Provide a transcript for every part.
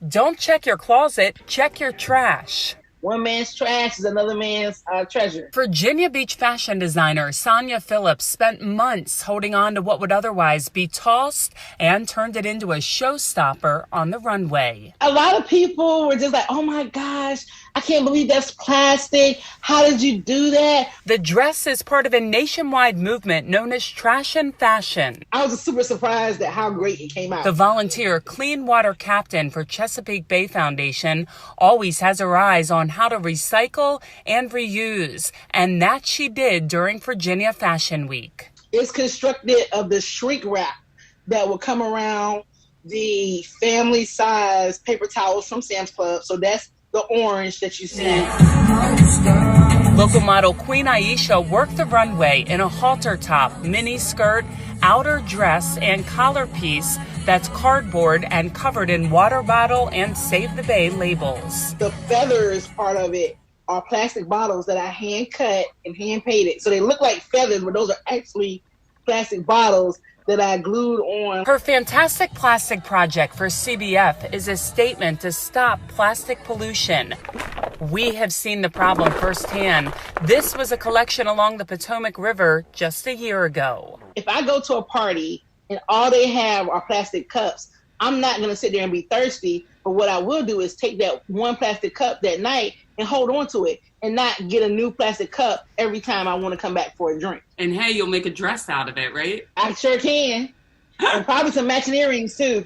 Don't check your closet, check your trash. One man's trash is another man's treasure. Virginia Beach fashion designer Sonya Phillips spent months holding on to what would otherwise be tossed and turned it into a showstopper on the runway. A lot of people were just like, oh my gosh, I can't believe that's plastic. How did you do that? The dress is part of a nationwide movement known as Trash and Fashion. I was super surprised at how great it came out. The volunteer clean water captain for Chesapeake Bay Foundation always has her eyes on how to recycle and reuse, and that she did during Virginia Fashion Week. It's constructed of the shrink wrap that will come around the family size paper towels from Sam's Club. So that's the orange that you see. Local model Queen Aisha worked the runway in a halter top, mini skirt, outer dress, and collar piece that's cardboard and covered in water bottle and Save the Bay labels. The feathers part of it are plastic bottles that I hand cut and hand painted. So they look like feathers, but those are actually plastic bottles that I glued on. Her fantastic plastic project for CBF is a statement to stop plastic pollution. We have seen the problem firsthand. This was a collection along the Potomac River just a year ago. If I go to a party and all they have are plastic cups, I'm not going to sit there and be thirsty. But what I will do is take that one plastic cup that night and hold on to it and not get a new plastic cup every time I want to come back for a drink. And hey, you'll make a dress out of it, right? I sure can. And probably some matching earrings too.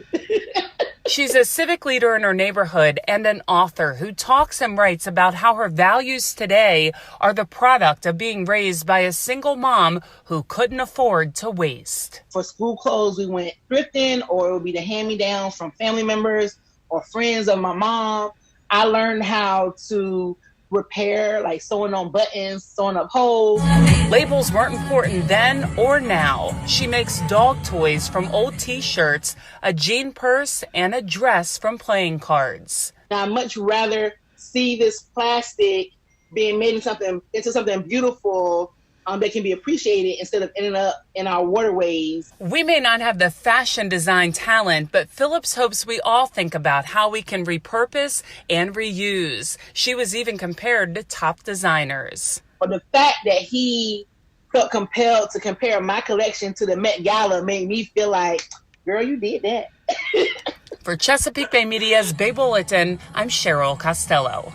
She's a civic leader in her neighborhood and an author who talks and writes about how her values today are the product of being raised by a single mom who couldn't afford to waste. For school clothes, we went thrifting, or it would be the hand-me-downs from family members or friends of my mom. I learned how to repair, like sewing on buttons, sewing up holes. Labels weren't important then or now. She makes dog toys from old t-shirts, a jean purse, and a dress from playing cards. I'd much rather see this plastic being made into something beautiful that can be appreciated instead of ending up in our waterways. We may not have the fashion design talent, but Phillips hopes we all think about how we can repurpose and reuse. She was even compared to top designers. But the fact that he felt compelled to compare my collection to the Met Gala made me feel like, girl, you did that. For Chesapeake Bay Media's Bay Bulletin, I'm Cheryl Costello.